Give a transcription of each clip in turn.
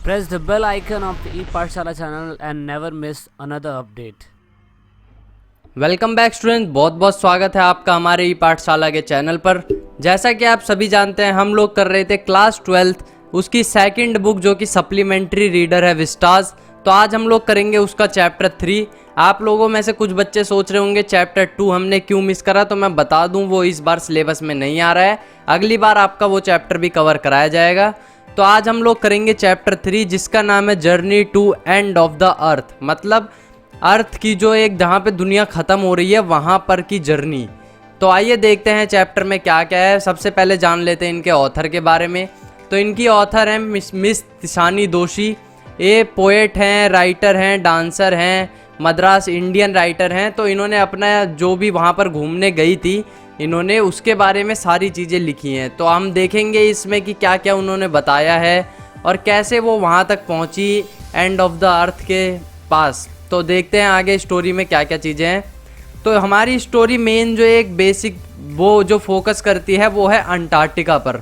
Press the bell icon of the ePathshala channel and never miss another update. Welcome back student, बहुत बहुत स्वागत है आपका हमारे ई पाठशाला के चैनल पर। जैसा कि आप सभी जानते हैं, हम लोग कर रहे थे क्लास 12th उसकी सेकंड बुक जो कि सप्लीमेंट्री रीडर है विस्टास। तो आज हम लोग करेंगे उसका चैप्टर 3। आप लोगों में से कुछ बच्चे सोच रहे होंगे चैप्टर 2 हमने क्यों मिस करा, तो मैं बता दूं वो इस बार सिलेबस में नहीं आ रहा है, अगली बार आपका वो चैप्टर भी कवर कराया जाएगा। तो आज हम लोग करेंगे चैप्टर 3 जिसका नाम है journey to end of the earth, मतलब अर्थ की जो एक जहाँ पे दुनिया ख़त्म हो रही है वहाँ पर की जर्नी। तो आइए देखते हैं चैप्टर में क्या क्या है। सबसे पहले जान लेते हैं इनके ऑथर के बारे में। तो इनकी ऑथर हैं मिस तिशानी दोशी। ये पोएट हैं, राइटर हैं, डांसर हैं, मद्रास इंडियन राइटर हैं। तो इन्होंने अपना जो भी वहाँ पर घूमने गई थी इन्होंने उसके बारे में सारी चीज़ें लिखी हैं। तो हम देखेंगे इसमें कि क्या क्या उन्होंने बताया है और कैसे वो वहाँ तक पहुँची एंड ऑफ द अर्थ के पास। तो देखते हैं आगे स्टोरी में क्या क्या चीज़ें हैं। तो हमारी स्टोरी मेन जो एक बेसिक वो जो फोकस करती है वो है अंटार्कटिका पर।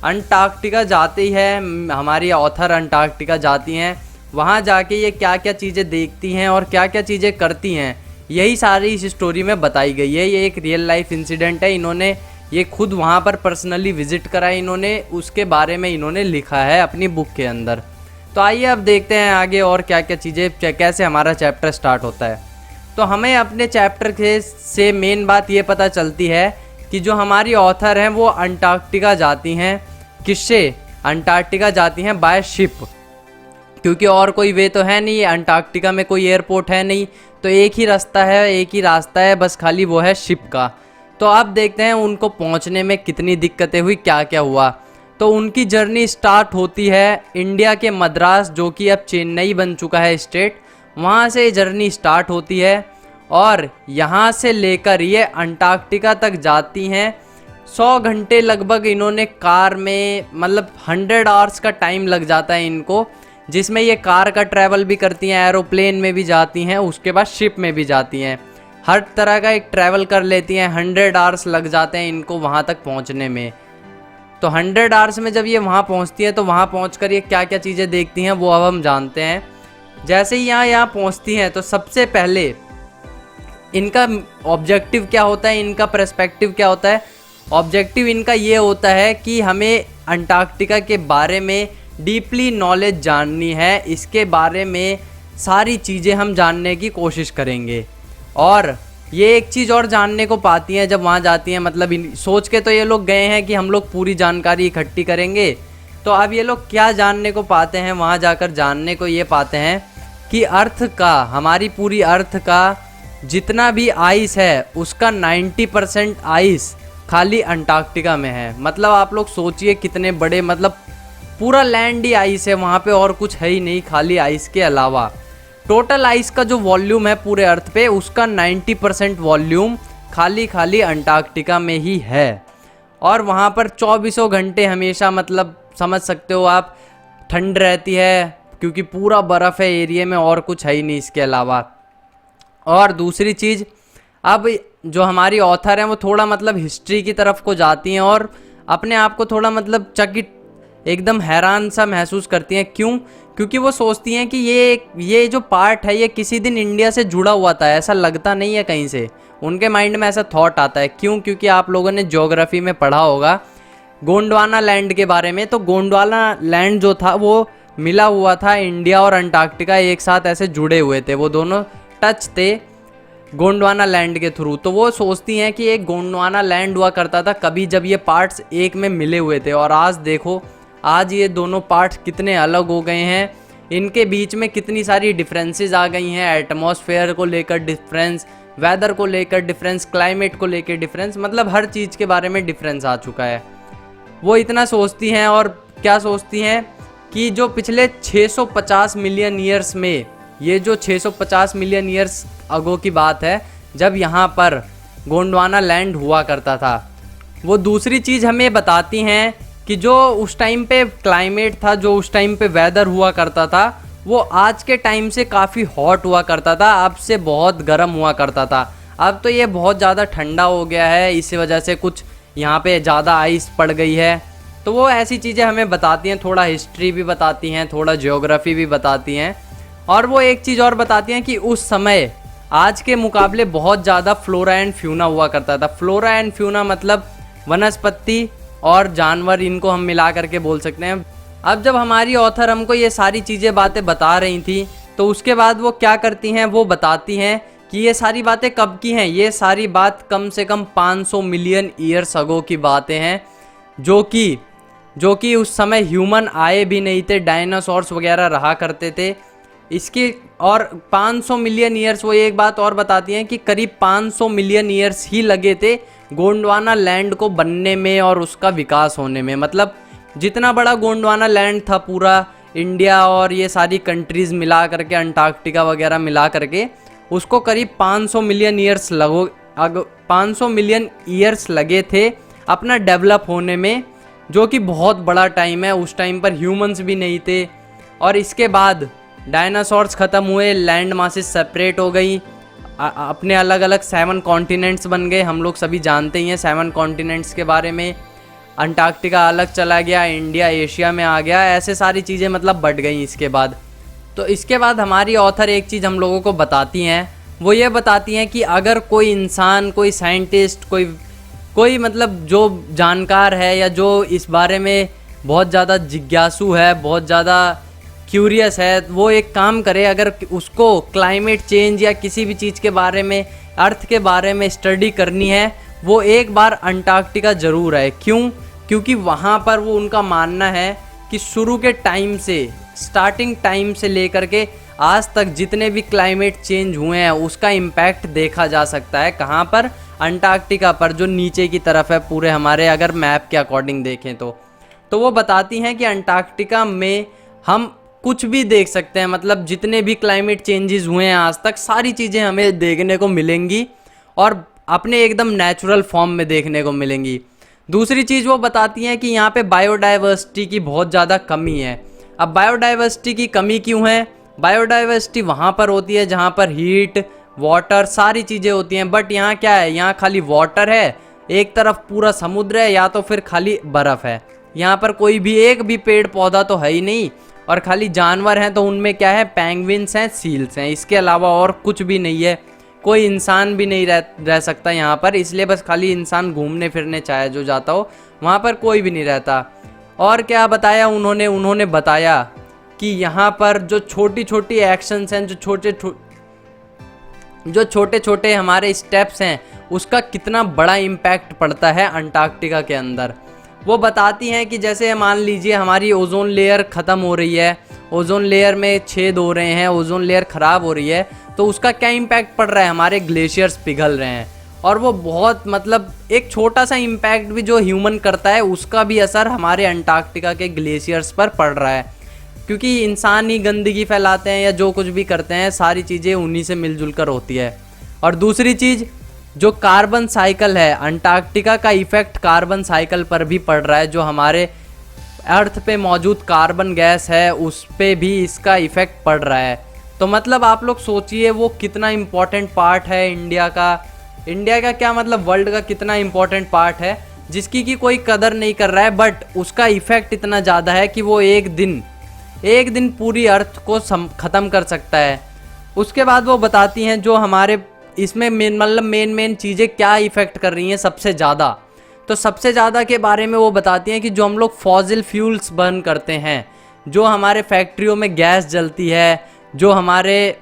अंटार्कटिका जाती है हमारी ऑथर, अंटार्कटिका जाती हैं, वहाँ जाके ये क्या क्या चीज़ें देखती हैं और क्या क्या चीज़ें करती हैं, यही सारी इस स्टोरी में बताई गई है। ये एक रियल लाइफ इंसिडेंट है, इन्होंने ये खुद वहाँ पर पर्सनली विजिट करा, इन्होंने उसके बारे में इन्होंने लिखा है अपनी बुक के अंदर। तो आइए अब देखते हैं आगे और क्या क्या चीज़ें, कैसे हमारा चैप्टर स्टार्ट होता है। तो हमें अपने चैप्टर के से मेन बात ये पता चलती है कि जो हमारी ऑथर हैं वो अंटार्कटिका जाती हैं। किससे? अंटार्कटिका जाती हैं बाय शिप, क्योंकि और कोई वे तो है नहीं, अंटार्कटिका में कोई एयरपोर्ट है नहीं, तो एक ही रास्ता है बस, खाली वो है शिप का। तो अब देखते हैं उनको पहुंचने में कितनी दिक्कतें हुई, क्या क्या हुआ। तो उनकी जर्नी स्टार्ट होती है इंडिया के मद्रास, जो कि अब चेन्नई बन चुका है स्टेट, वहाँ से जर्नी स्टार्ट होती है और यहाँ से लेकर ये अंटार्कटिका तक जाती हैं। 100 घंटे लगभग इन्होंने कार में, मतलब 100 आवर्स का टाइम लग जाता है इनको, जिसमें ये कार का ट्रैवल भी करती हैं, एरोप्लेन में भी जाती हैं, उसके बाद शिप में भी जाती हैं, हर तरह का एक ट्रैवल कर लेती हैं। 100 आवर्स लग जाते हैं इनको वहाँ तक पहुँचने में। तो 100 आवर्स में जब ये वहाँ पहुँचती हैं तो वहाँ पहुँचकर ये क्या क्या चीज़ें देखती हैं वो अब हम जानते हैं। जैसे ही यहाँ पहुँचती हैं तो सबसे पहले इनका ऑब्जेक्टिव क्या होता है, इनका पर्सपेक्टिव क्या होता है। ऑब्जेक्टिव इनका ये होता है कि हमें अंटार्कटिका के बारे में डीपली नॉलेज जाननी है, इसके बारे में सारी चीज़ें हम जानने की कोशिश करेंगे। और ये एक चीज़ और जानने को पाती हैं जब वहाँ जाती हैं, मतलब सोच के तो ये लोग गए हैं कि हम लोग पूरी जानकारी इकट्ठी करेंगे। तो अब ये लोग क्या जानने को पाते हैं, वहाँ जाकर जानने को ये पाते हैं कि अर्थ का, हमारी पूरी अर्थ का जितना भी आइस है उसका 90% आइस खाली अंटार्कटिका में है। मतलब आप लोग सोचिए कितने बड़े, मतलब पूरा लैंड ही आइस है वहाँ पे, और कुछ है ही नहीं खाली आइस के अलावा। टोटल आइस का जो वॉल्यूम है पूरे अर्थ पे उसका 90% वॉल्यूम खाली अंटार्कटिका में ही है। और वहाँ पर 24 घंटे हमेशा, मतलब समझ सकते हो आप, ठंड रहती है क्योंकि पूरा बर्फ़ है एरिया में, और कुछ है ही नहीं इसके अलावा। और दूसरी चीज़, अब जो हमारी ऑथर हैं वो थोड़ा मतलब हिस्ट्री की तरफ को जाती हैं और अपने आप को थोड़ा मतलब चकित, एकदम हैरान सा महसूस करती हैं। क्यों? क्योंकि वो सोचती हैं कि ये जो पार्ट है ये किसी दिन इंडिया से जुड़ा हुआ था, ऐसा लगता नहीं है कहीं से। उनके माइंड में ऐसा थॉट आता है। क्यों? क्योंकि आप लोगों ने ज्योग्राफी में पढ़ा होगा गोंडवाना लैंड के बारे में। तो गोंडवाना लैंड जो था वो मिला हुआ था, इंडिया और अंटार्कटिका एक साथ ऐसे जुड़े हुए थे, वो दोनों टच थे गोंडवाना लैंड के थ्रू। तो वो सोचती हैं कि एक गोंडवाना लैंड हुआ करता था कभी, जब ये पार्ट्स एक में मिले हुए थे। और आज देखो, आज ये दोनों पार्ट्स कितने अलग हो गए हैं, इनके बीच में कितनी सारी डिफरेंसेस आ गई हैं। एटमॉस्फेयर को लेकर डिफरेंस, वेदर को लेकर डिफरेंस, क्लाइमेट को लेकर डिफरेंस, मतलब हर चीज़ के बारे में डिफरेंस आ चुका है। वो इतना सोचती हैं और क्या सोचती हैं कि जो पिछले 650 मिलियन ईयर्स में, ये जो 650 मिलियन ईयर्स अगो की बात है जब यहाँ पर गोंडवाना लैंड हुआ करता था। वो दूसरी चीज़ हमें बताती हैं कि जो उस टाइम पे क्लाइमेट था, जो उस टाइम पे वेदर हुआ करता था, वो आज के टाइम से काफ़ी हॉट हुआ करता था, अब से बहुत गर्म हुआ करता था। अब तो ये बहुत ज़्यादा ठंडा हो गया है, इसी वजह से कुछ यहाँ पे ज़्यादा आइस पड़ गई है। तो वो ऐसी चीज़ें हमें बताती हैं, थोड़ा हिस्ट्री भी बताती हैं, थोड़ा ज्योग्राफी भी बताती हैं। और वो एक चीज़ और बताती हैं कि उस समय आज के मुकाबले बहुत ज़्यादा फ्लोरा एंड फ्यूना हुआ करता था। फ्लोरा एंड फ्यूना मतलब वनस्पति और जानवर, इनको हम मिला करके बोल सकते हैं। अब जब हमारी ऑथर हमको ये सारी चीज़ें बातें बता रही थी, तो उसके बाद वो क्या करती हैं, वो बताती हैं कि ये सारी बातें कब की हैं। ये सारी बात कम से कम 500 मिलियन ईयर्स अगो की बातें हैं, जो कि उस समय ह्यूमन आए भी नहीं थे, डायनासोर्स वगैरह रहा करते थे। इसके और 500 मिलियन ईयर्स, वो एक बात और बताती हैं कि करीब 500 मिलियन ईयर्स ही लगे थे गोंडवाना लैंड को बनने में और उसका विकास होने में। मतलब जितना बड़ा गोंडवाना लैंड था, पूरा इंडिया और ये सारी कंट्रीज़ मिला करके, अंटार्कटिका वगैरह मिला करके, उसको करीब 500 मिलियन ईयर्स लगे थे अपना डेवलप होने में, जो कि बहुत बड़ा टाइम है। उस टाइम पर ह्यूमंस भी नहीं थे। और इसके बाद डायनासोर्स ख़त्म हुए, लैंड मासेस सेपरेट हो गई, अपने अलग अलग 7 कॉन्टिनेंट्स बन गए। हम लोग सभी जानते ही हैं 7 कॉन्टिनेंट्स के बारे में। अंटार्कटिका अलग चला गया, इंडिया एशिया में आ गया, ऐसे सारी चीज़ें मतलब बढ़ गई इसके बाद। तो इसके बाद हमारी ऑथर एक चीज़ हम लोगों को बताती हैं, वो ये बताती हैं कि अगर कोई इंसान, कोई साइंटिस्ट, कोई मतलब जो जानकार है या जो इस बारे में बहुत ज़्यादा जिज्ञासु है, बहुत ज़्यादा क्यूरियस है, वो एक काम करे, अगर उसको क्लाइमेट चेंज या किसी भी चीज़ के बारे में, अर्थ के बारे में स्टडी करनी है, वो एक बार अंटार्कटिका ज़रूर है। क्यों? क्योंकि वहाँ पर वो उनका मानना है कि शुरू के टाइम से, स्टार्टिंग टाइम से लेकर के आज तक जितने भी क्लाइमेट चेंज हुए हैं उसका इम्पैक्ट देखा जा सकता है। कहाँ पर? अंटार्कटिका पर, जो नीचे की तरफ है पूरे हमारे, अगर मैप के अकॉर्डिंग देखें तो वो बताती हैं कि अंटार्कटिका में हम कुछ भी देख सकते हैं। मतलब जितने भी क्लाइमेट चेंजेस हुए हैं आज तक, सारी चीज़ें हमें देखने को मिलेंगी और अपने एकदम नेचुरल फॉर्म में देखने को मिलेंगी। दूसरी चीज़ वो बताती हैं कि यहाँ पे बायोडाइवर्सिटी की बहुत ज़्यादा कमी है। अब बायोडाइवर्सिटी की कमी क्यों है? बायोडाइवर्सिटी वहाँ पर होती है जहाँ पर हीट, वाटर, सारी चीज़ें होती हैं, बट यहाँ क्या है, यहाँ खाली वाटर है, एक तरफ पूरा समुद्र है, या तो फिर खाली बर्फ़ है। यहाँ पर कोई भी एक भी पेड़ पौधा तो है ही नहीं, और खाली जानवर हैं, तो उनमें क्या है, पेंगुइन्स हैं, सील्स हैं, इसके अलावा और कुछ भी नहीं है। कोई इंसान भी नहीं रह सकता यहाँ पर, इसलिए बस खाली इंसान घूमने फिरने चाहे जो जाता हो, वहाँ पर कोई भी नहीं रहता। और क्या बताया उन्होंने बताया कि यहाँ पर जो छोटी छोटी एक्शंस हैं, जो छोटे छोटे हमारे स्टेप्स हैं, उसका कितना बड़ा इम्पैक्ट पड़ता है अंटार्कटिका के अंदर। वो बताती हैं कि जैसे मान लीजिए हमारी ओजोन लेयर ख़त्म हो रही है, ओजोन लेयर में छेद हो रहे हैं, ओजोन लेयर ख़राब हो रही है, तो उसका क्या इम्पैक्ट पड़ रहा है, हमारे ग्लेशियर्स पिघल रहे हैं। और वो बहुत मतलब एक छोटा सा इम्पैक्ट भी जो ह्यूमन करता है, उसका भी असर हमारे अंटार्कटिका के ग्लेशियर्स पर पड़ रहा है, क्योंकि इंसान ही गंदगी फैलाते हैं या जो कुछ भी करते हैं, सारी चीज़ें उन्हीं से मिलजुल कर होती है। और दूसरी चीज़, जो कार्बन साइकिल है, अंटार्कटिका का इफ़ेक्ट कार्बन साइकिल पर भी पड़ रहा है। जो हमारे अर्थ पे मौजूद कार्बन गैस है, उस पे भी इसका इफ़ेक्ट पड़ रहा है। तो मतलब आप लोग सोचिए वो कितना इम्पोर्टेंट पार्ट है इंडिया का क्या मतलब वर्ल्ड का कितना इम्पोर्टेंट पार्ट है, जिसकी कि कोई कदर नहीं कर रहा है, बट उसका इफ़ेक्ट इतना ज़्यादा है कि वो एक दिन पूरी अर्थ को ख़त्म कर सकता है। उसके बाद वो बताती हैं जो हमारे इसमें मेन चीज़ें क्या इफ़ेक्ट कर रही हैं सबसे ज़्यादा। तो सबसे ज़्यादा के बारे में वो बताती हैं कि जो हम लोग फॉसिल फ्यूल्स बर्न करते हैं, जो हमारे फैक्ट्रियों में गैस जलती है, जो हमारे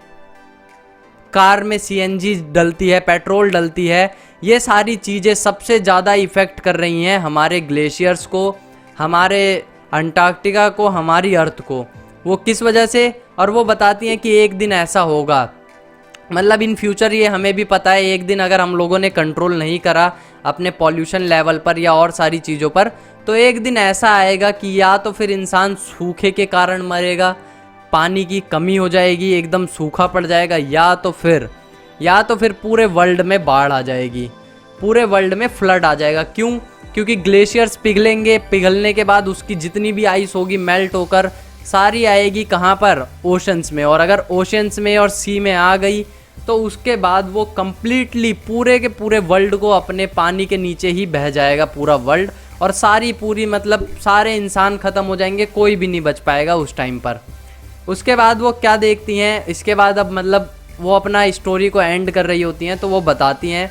कार में सीएनजी डलती है, पेट्रोल डलती है, ये सारी चीज़ें सबसे ज़्यादा इफ़ेक्ट कर रही हैं हमारे ग्लेशियर्स को, हमारे अंटार्कटिका को, हमारी अर्थ को। वो किस वजह से? और वो बताती हैं कि एक दिन ऐसा होगा, मतलब इन फ्यूचर, ये हमें भी पता है, एक दिन अगर हम लोगों ने कंट्रोल नहीं करा अपने पॉल्यूशन लेवल पर या और सारी चीज़ों पर, तो एक दिन ऐसा आएगा कि या तो फिर इंसान सूखे के कारण मरेगा, पानी की कमी हो जाएगी, एकदम सूखा पड़ जाएगा, या तो फिर पूरे वर्ल्ड में बाढ़ आ जाएगी, पूरे वर्ल्ड में फ्लड आ जाएगा। क्यों? क्योंकि ग्लेशियर्स पिघलेंगे, पिघलने के बाद उसकी जितनी भी आइस होगी मेल्ट होकर सारी आएगी कहाँ पर? ओशंस में। और अगर ओशंस में और सी में आ गई तो उसके बाद वो कम्प्लीटली पूरे के पूरे वर्ल्ड को अपने पानी के नीचे ही बह जाएगा पूरा वर्ल्ड, और सारी पूरी मतलब सारे इंसान ख़त्म हो जाएंगे, कोई भी नहीं बच पाएगा उस टाइम पर। उसके बाद वो क्या देखती हैं, इसके बाद अब मतलब वो अपना स्टोरी को एंड कर रही होती हैं, तो वो बताती हैं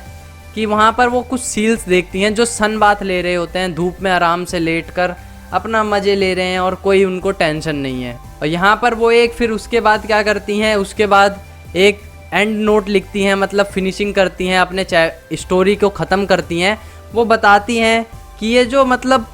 कि वहाँ पर वो कुछ सील्स देखती हैं जो सन बाथ ले रहे होते हैं, धूप में आराम से लेटकर अपना मज़े ले रहे हैं और कोई उनको टेंशन नहीं है। और यहाँ पर वो एक फिर उसके बाद क्या करती हैं, उसके बाद एक एंड नोट लिखती हैं, मतलब फिनिशिंग करती हैं, अपने स्टोरी को ख़त्म करती हैं। वो बताती हैं कि ये जो मतलब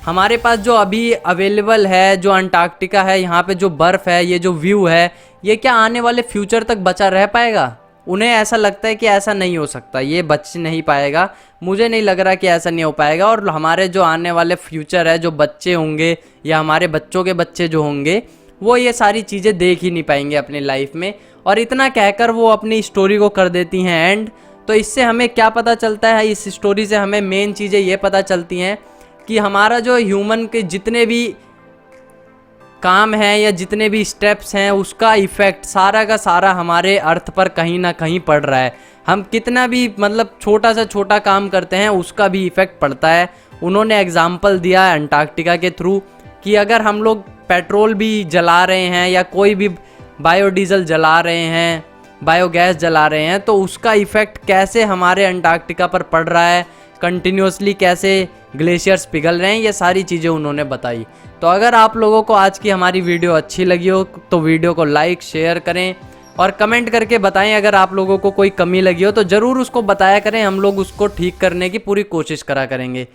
हमारे पास जो अभी अवेलेबल है, जो अंटार्कटिका है, यहाँ पे जो बर्फ़ है, ये जो व्यू है, ये क्या आने वाले फ्यूचर तक बचा रह पाएगा? उन्हें ऐसा लगता है कि ऐसा नहीं हो सकता, ये बच नहीं पाएगा। मुझे नहीं लग रहा कि ऐसा नहीं हो पाएगा, और हमारे जो आने वाले फ्यूचर है, जो बच्चे होंगे या हमारे बच्चों के बच्चे जो होंगे, वो ये सारी चीज़ें देख ही नहीं पाएंगे अपनी लाइफ में। और इतना कहकर वो अपनी स्टोरी को कर देती हैं एंड। तो इससे हमें क्या पता चलता है, इस स्टोरी से हमें मेन चीज़ें ये पता चलती हैं कि हमारा जो ह्यूमन के जितने भी काम है या जितने भी स्टेप्स हैं, उसका इफ़ेक्ट सारा का सारा हमारे अर्थ पर कहीं ना कहीं पड़ रहा है। हम कितना भी मतलब छोटा सा छोटा काम करते हैं, उसका भी इफ़ेक्ट पड़ता है। उन्होंने एग्जाम्पल दिया है अंटार्कटिका के थ्रू कि अगर हम लोग पेट्रोल भी जला रहे हैं या कोई भी बायोडीज़ल जला रहे हैं, बायोगैस जला रहे हैं, तो उसका इफ़ेक्ट कैसे हमारे अंटार्कटिका पर पड़ रहा है, कंटिन्यूसली कैसे ग्लेशियर्स पिघल रहे हैं, ये सारी चीज़ें उन्होंने बताई। तो अगर आप लोगों को आज की हमारी वीडियो अच्छी लगी हो तो वीडियो को लाइक शेयर करें और कमेंट करके बताएं। अगर आप लोगों को कोई कमी लगी हो तो ज़रूर उसको बताया करें, हम लोग उसको ठीक करने की पूरी कोशिश करा करेंगे।